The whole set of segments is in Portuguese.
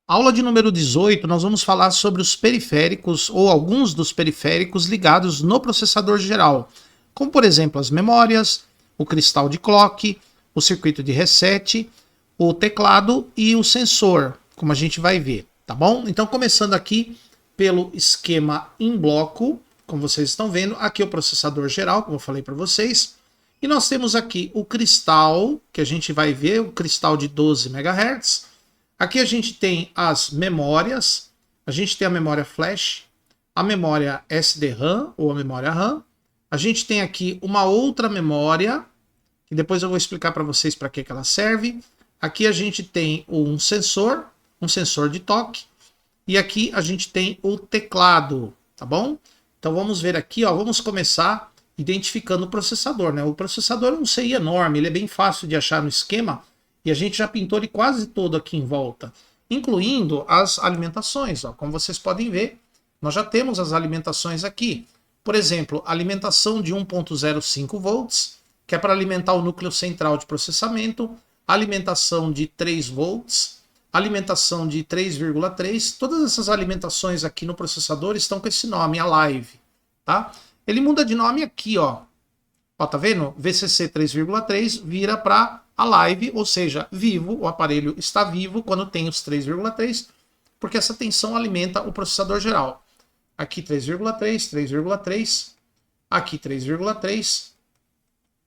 Aula de número 18, nós vamos falar sobre os periféricos ou alguns dos periféricos ligados no processador geral, como por exemplo as memórias, o cristal de clock, o circuito de reset, o teclado e o sensor, como a gente vai ver, tá bom? Então começando aqui pelo esquema em bloco, como vocês estão vendo, aqui é o processador geral, como eu falei para vocês, e nós temos aqui o cristal, que a gente vai ver, o cristal de 12 MHz. Aqui a gente tem as memórias, a gente tem a memória flash, a memória SD-RAM ou a memória RAM. A gente tem aqui uma outra memória, que depois eu vou explicar para vocês para que ela serve. Aqui a gente tem um sensor de toque. E aqui a gente tem o teclado, tá bom? Então vamos ver aqui, ó, vamos começar identificando o processador, né? O processador é um CI enorme, ele é bem fácil de achar no esquema, e a gente já pintou ele quase todo aqui em volta, incluindo as alimentações, ó. Como vocês podem ver, nós já temos as alimentações aqui. Por exemplo, alimentação de 1.05 volts, que é para alimentar o núcleo central de processamento, alimentação de 3 volts, alimentação de 3,3. Todas essas alimentações aqui no processador estão com esse nome, a live, tá? Ele muda de nome aqui, ó. Ó, tá vendo? VCC 3,3 vira para a live, ou seja, vivo, o aparelho está vivo quando tem os 3,3, porque essa tensão alimenta o processador geral. Aqui 3,3, 3,3, aqui 3,3.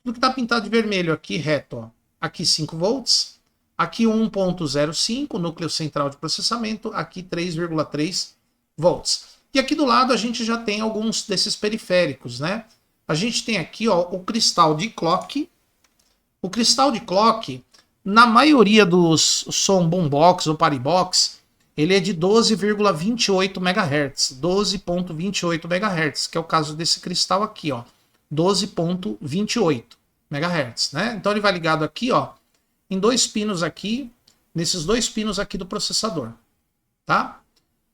Tudo que está pintado de vermelho aqui reto, ó. Aqui 5 volts, aqui 1.05, núcleo central de processamento, aqui 3,3 volts. E aqui do lado a gente já tem alguns desses periféricos, né? A gente tem aqui, ó, o cristal de clock. O cristal de clock, na maioria dos som boombox ou paribox, ele é de 12,28 MHz, 12.28 MHz, que é o caso desse cristal aqui, ó, 12.28 MHz, né? Então ele vai ligado aqui, ó, em dois pinos aqui, nesses dois pinos aqui do processador, tá?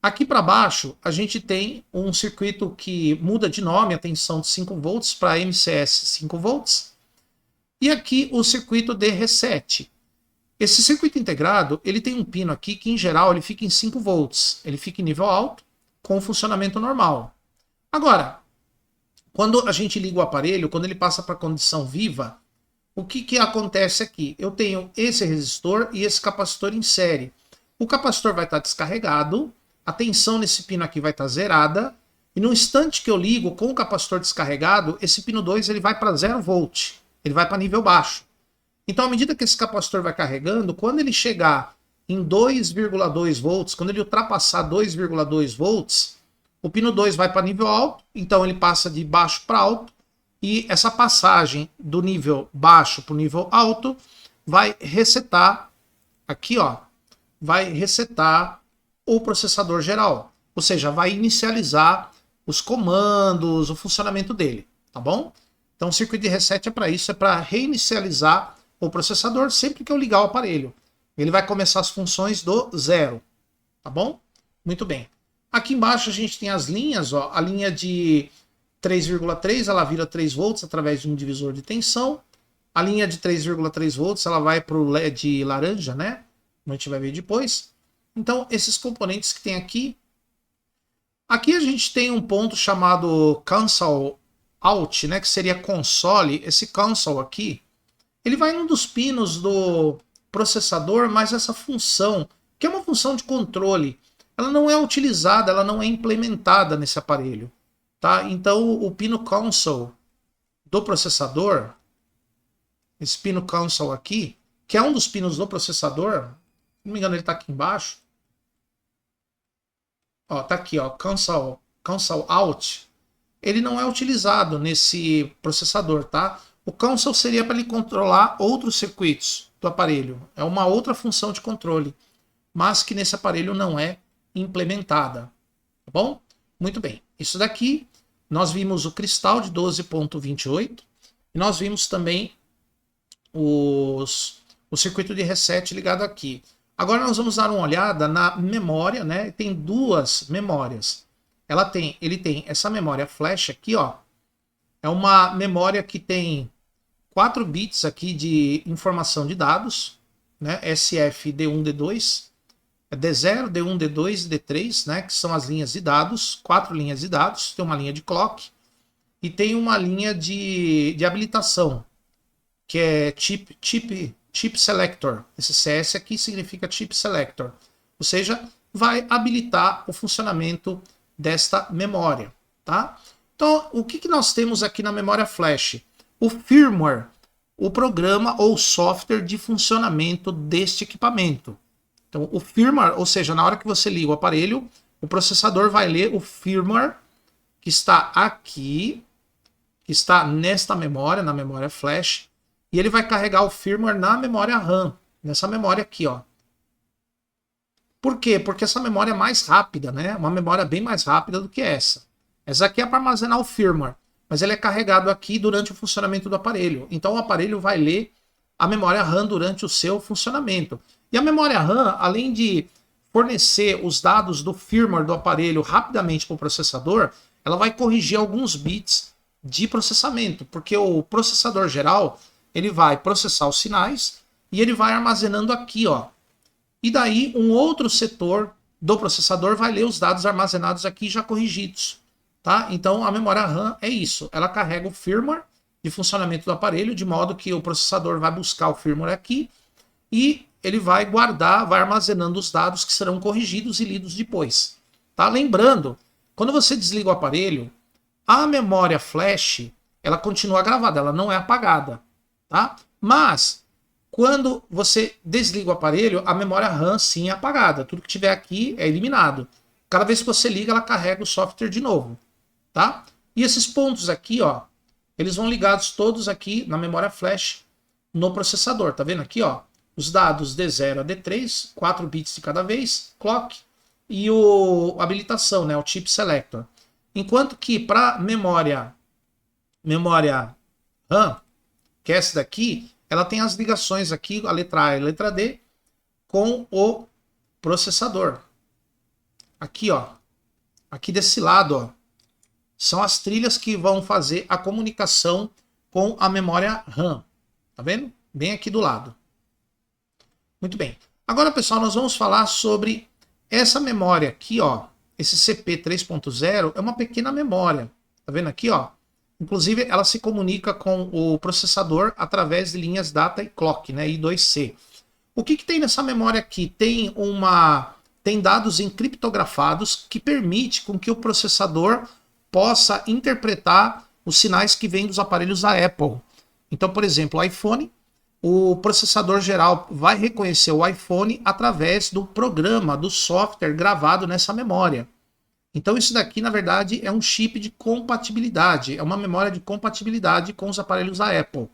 Aqui para baixo, a gente tem um circuito que muda de nome, a tensão de 5 volts para MCS 5 volts. E aqui o circuito de reset. Esse circuito integrado, ele tem um pino aqui que, em geral, ele fica em 5 volts. Ele fica em nível alto, com funcionamento normal. Agora, quando a gente liga o aparelho, quando ele passa para a condição viva, o que acontece aqui? Eu tenho esse resistor e esse capacitor em série. O capacitor vai estar descarregado, a tensão nesse pino aqui vai estar zerada, e no instante que eu ligo com o capacitor descarregado, esse pino 2 ele vai para 0 volt, ele vai para nível baixo. Então, à medida que esse capacitor vai carregando, quando ele chegar em 2,2 volts, quando ele ultrapassar 2,2 volts, o pino 2 vai para nível alto, então ele passa de baixo para alto, e essa passagem do nível baixo para o nível alto vai resetar, aqui ó, vai resetar o processador geral, ou seja, vai inicializar os comandos, o funcionamento dele, tá bom? Então o circuito de reset é para isso, é para reinicializar o processador sempre que eu ligar o aparelho. Ele vai começar as funções do zero, tá bom? Muito bem. Aqui embaixo a gente tem as linhas, ó, a linha de 3,3 ela vira 3 volts através de um divisor de tensão. A linha de 3,3 volts ela vai para o LED laranja, né? Como a gente vai ver depois. Então, esses componentes que tem aqui. Aqui a gente tem um ponto chamado console out, né, que seria console. Esse console aqui, ele vai em um dos pinos do processador, mas essa função, que é uma função de controle, ela não é utilizada, ela não é implementada nesse aparelho, tá? Então, o pino console do processador, esse pino console aqui, que é um dos pinos do processador, se não me engano ele está aqui embaixo, ó, tá aqui, ó, console out, ele não é utilizado nesse processador, tá? O console seria para ele controlar outros circuitos do aparelho, é uma outra função de controle, mas que nesse aparelho não é implementada, tá bom? Muito bem, isso daqui, nós vimos o cristal de 12.28, e nós vimos também o circuito de reset ligado aqui. Agora nós vamos dar uma olhada na memória, né? Tem duas memórias. Ele tem essa memória flash aqui, ó. É uma memória que tem 4 bits aqui de informação de dados, né? SF D1, D2. é D0, D1, D2 e D3, né, que são as linhas de dados, 4 linhas de dados, tem uma linha de clock e tem uma linha de habilitação, que é chip selector. Esse CS aqui significa chip selector, ou seja, vai habilitar o funcionamento desta memória, tá? Então, o que nós temos aqui na memória flash? O firmware, o programa ou software de funcionamento deste equipamento. Então, o firmware, ou seja, na hora que você liga o aparelho, o processador vai ler o firmware que está aqui, que está nesta memória, na memória flash, e ele vai carregar o firmware na memória RAM, nessa memória aqui, ó. Por quê? Porque essa memória é mais rápida, né? Uma memória bem mais rápida do que essa. Essa aqui é para armazenar o firmware, mas ele é carregado aqui durante o funcionamento do aparelho. Então o aparelho vai ler a memória RAM durante o seu funcionamento. E a memória RAM, além de fornecer os dados do firmware do aparelho rapidamente para o processador, ela vai corrigir alguns bits de processamento, porque o processador geral ele vai processar os sinais e ele vai armazenando aqui, ó. E daí um outro setor do processador vai ler os dados armazenados aqui já corrigidos, tá? Então a memória RAM é isso, ela carrega o firmware de funcionamento do aparelho, de modo que o processador vai buscar o firmware aqui e ele vai guardar, vai armazenando os dados que serão corrigidos e lidos depois, tá? Lembrando, quando você desliga o aparelho, a memória flash, ela continua gravada, ela não é apagada, tá? Mas quando você desliga o aparelho, a memória RAM sim é apagada. Tudo que tiver aqui é eliminado. Cada vez que você liga, ela carrega o software de novo, tá? E esses pontos aqui, ó, eles vão ligados todos aqui na memória flash no processador. Tá vendo aqui, ó? Os dados D0 a D3, 4 bits de cada vez, clock, e a habilitação, né, o chip selector. Enquanto que para memória RAM, que é essa daqui, ela tem as ligações aqui, a letra A e a letra D, com o processador. Aqui, ó. Aqui desse lado, ó. São as trilhas que vão fazer a comunicação com a memória RAM. Tá vendo? Bem aqui do lado. Muito bem. Agora, pessoal, nós vamos falar sobre essa memória aqui, ó. Esse CP 3.0 é uma pequena memória. Tá vendo aqui, ó? Inclusive, ela se comunica com o processador através de linhas data e clock, né? I2C. O que tem nessa memória aqui? Tem dados encriptografados que permite com que o processador possa interpretar os sinais que vêm dos aparelhos da Apple. Então, por exemplo, o iPhone, o processador geral vai reconhecer o iPhone através do programa, do software gravado nessa memória. Então isso daqui, na verdade, é um chip de compatibilidade, é uma memória de compatibilidade com os aparelhos da Apple.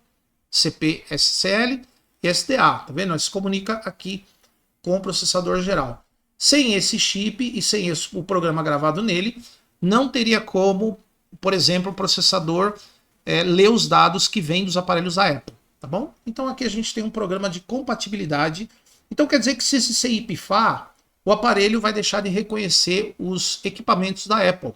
CP/SCL e SDA, tá vendo? Ele se comunica aqui com o processador geral. Sem esse chip e sem o programa gravado nele, não teria como, por exemplo, o processador ler os dados que vêm dos aparelhos da Apple, tá bom? Então aqui a gente tem um programa de compatibilidade. Então quer dizer que se esse CI pifar, o aparelho vai deixar de reconhecer os equipamentos da Apple.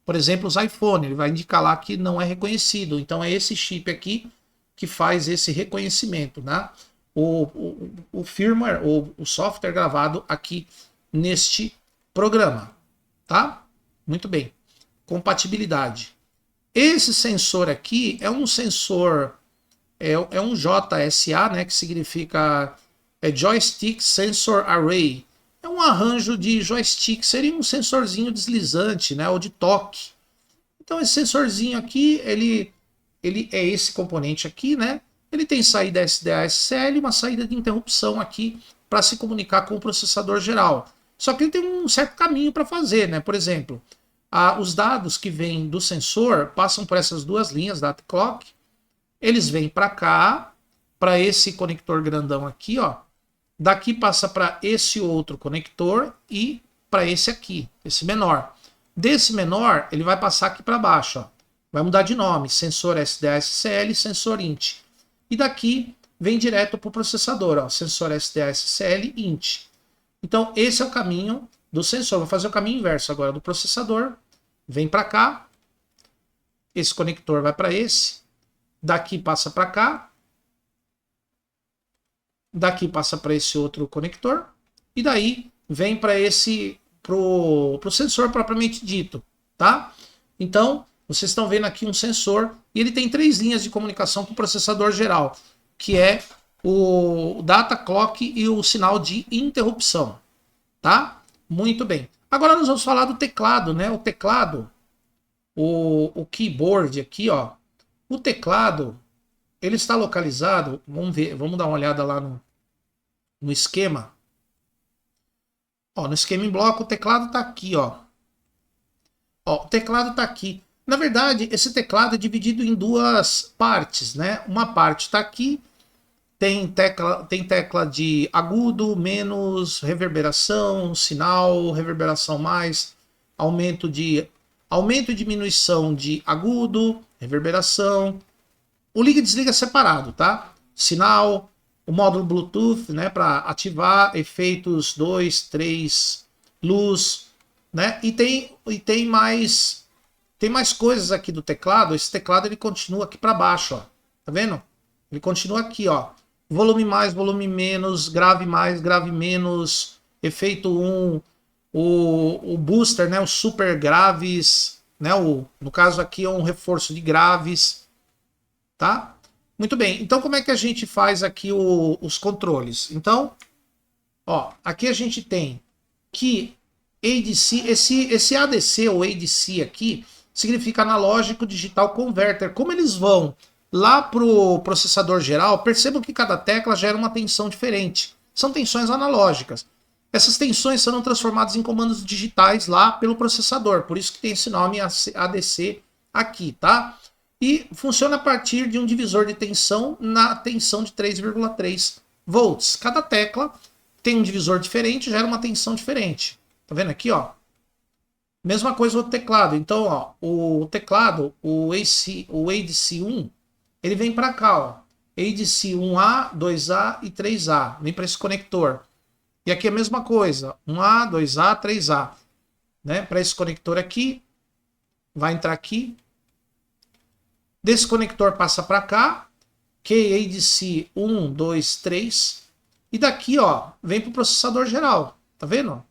Por exemplo, os iPhone, ele vai indicar lá que não é reconhecido. Então é esse chip aqui que faz esse reconhecimento, né? O firmware, o software gravado aqui neste programa, tá? Muito bem. Compatibilidade. Esse sensor aqui é um sensor, é um JSA, né? Que significa Joystick Sensor Array. É um arranjo de joystick, seria um sensorzinho deslizante, né, ou de toque. Então esse sensorzinho aqui, ele é esse componente aqui, né? Ele tem saída SDA/SCL e uma saída de interrupção aqui para se comunicar com o processador geral. Só que ele tem um certo caminho para fazer, né? Por exemplo, os dados que vêm do sensor passam por essas duas linhas, data e clock. Eles vêm para cá, para esse conector grandão aqui, ó. Daqui passa para esse outro conector e para esse aqui, esse menor. Desse menor, ele vai passar aqui para baixo. Ó. Vai mudar de nome, sensor SDA/SCL, sensor INT. E daqui vem direto para o processador, ó, sensor SDA/SCL, INT. Então esse é o caminho do sensor. Vou fazer o caminho inverso agora do processador. Vem para cá, esse conector vai para esse, daqui passa para cá, daqui passa para esse outro conector, e daí vem para pro sensor propriamente dito, tá? Então, vocês estão vendo aqui um sensor e ele tem 3 linhas de comunicação com o processador geral, que é o data clock e o sinal de interrupção, tá? Muito bem. Agora nós vamos falar do teclado, né? O teclado, o keyboard aqui, ó. O teclado, ele está localizado, vamos ver, vamos dar uma olhada lá no esquema. Ó, no esquema em bloco, o teclado está aqui, ó. Ó, o teclado está aqui. Na verdade, esse teclado é dividido em 2 partes, né? Uma parte está aqui, tem tecla de agudo, menos, reverberação, sinal, reverberação mais, aumento e diminuição de agudo, reverberação. O liga e desliga separado, tá? Sinal, o módulo Bluetooth, né, para ativar efeitos 2, 3, luz, né? E tem mais coisas aqui do teclado. Esse teclado ele continua aqui para baixo, ó. Tá vendo? Ele continua aqui, ó. Volume mais, volume menos, grave mais, grave menos, efeito 1, o booster, né, os super graves, né, no caso aqui é um reforço de graves, tá? Muito bem, então como é que a gente faz aqui os controles? Então, ó, aqui a gente tem que ADC, esse ADC ou ADC aqui significa Analógico Digital Converter. Como eles vão lá para o processador geral, percebam que cada tecla gera uma tensão diferente. São tensões analógicas. Essas tensões serão transformadas em comandos digitais lá pelo processador. Por isso que tem esse nome ADC aqui, tá? E funciona a partir de um divisor de tensão na tensão de 3,3 volts. Cada tecla tem um divisor diferente, gera uma tensão diferente. Tá vendo aqui, ó? Mesma coisa o teclado. Então, ó, o teclado, o ADC1, ele vem para cá, ó. ADC 1A, 2A e 3A. Vem para esse conector. E aqui é a mesma coisa. 1A, 2A, 3A. Né? Para esse conector aqui. Vai entrar aqui. Desse conector passa para cá. Que ADC 1, 2, 3. E daqui, ó, vem para o processador geral. Tá vendo?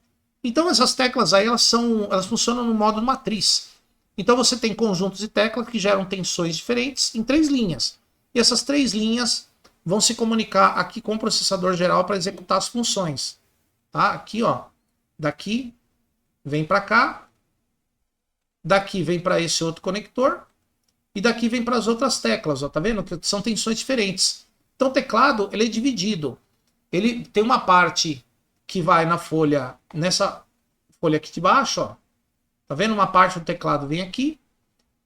Então essas teclas aí, elas funcionam no modo matriz. Então você tem conjuntos de teclas que geram tensões diferentes em 3 linhas. E essas 3 linhas vão se comunicar aqui com o processador geral para executar as funções. Tá? Aqui, ó. Daqui vem para cá. Daqui vem para esse outro conector. E daqui vem para as outras teclas. Ó, tá vendo? Que são tensões diferentes. Então o teclado ele é dividido. Ele tem uma parte que vai na folha, nessa folha aqui de baixo, ó. Tá vendo? Uma parte do teclado vem aqui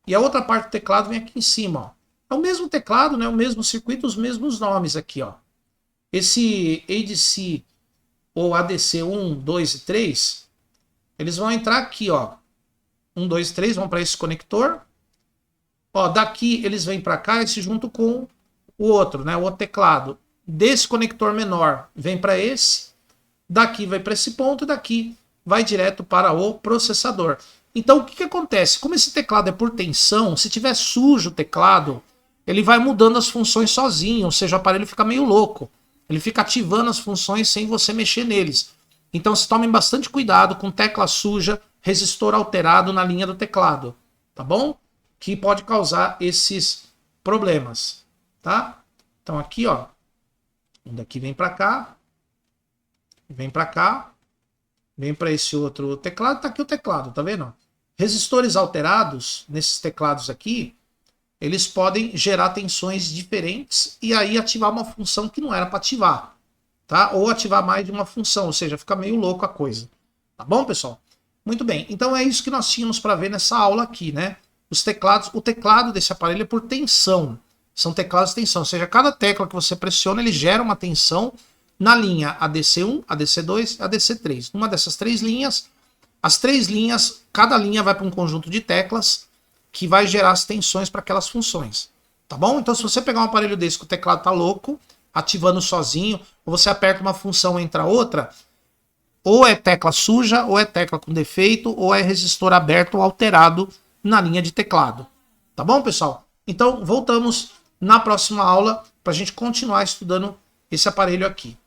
e a outra parte do teclado vem aqui em cima, ó. É o mesmo teclado, né? O mesmo circuito, os mesmos nomes aqui, ó. Esse ADC ou ADC 1, 2 e 3, eles vão entrar aqui, ó. 1, 2, 3 vão para esse conector. Ó, daqui eles vêm para cá e se juntam com o outro, né? O outro teclado. Desse conector menor vem para esse. Daqui vai para esse ponto e daqui vai direto para o processador. Então o que acontece? Como esse teclado é por tensão, se tiver sujo o teclado, ele vai mudando as funções sozinho, ou seja, o aparelho fica meio louco. Ele fica ativando as funções sem você mexer neles. Então se tomem bastante cuidado com tecla suja, resistor alterado na linha do teclado, tá bom? Que pode causar esses problemas, tá? Então aqui, ó, daqui vem para cá, vem para cá, vem para esse outro teclado, tá aqui o teclado, tá vendo? Resistores alterados nesses teclados aqui, eles podem gerar tensões diferentes e aí ativar uma função que não era para ativar, tá? Ou ativar mais de uma função, ou seja, fica meio louco a coisa. Tá bom, pessoal? Muito bem, então é isso que nós tínhamos para ver nessa aula aqui, né? Os teclados, o teclado desse aparelho é por tensão, são teclados de tensão, ou seja, cada tecla que você pressiona, ele gera uma tensão na linha ADC1, ADC2 e ADC3. Numa dessas 3 linhas, as 3 linhas, cada linha vai para um conjunto de teclas que vai gerar as tensões para aquelas funções. Tá bom? Então se você pegar um aparelho desse que o teclado tá louco, ativando sozinho, ou você aperta uma função e entra outra, ou é tecla suja, ou é tecla com defeito, ou é resistor aberto ou alterado na linha de teclado. Tá bom, pessoal? Então voltamos na próxima aula para a gente continuar estudando esse aparelho aqui.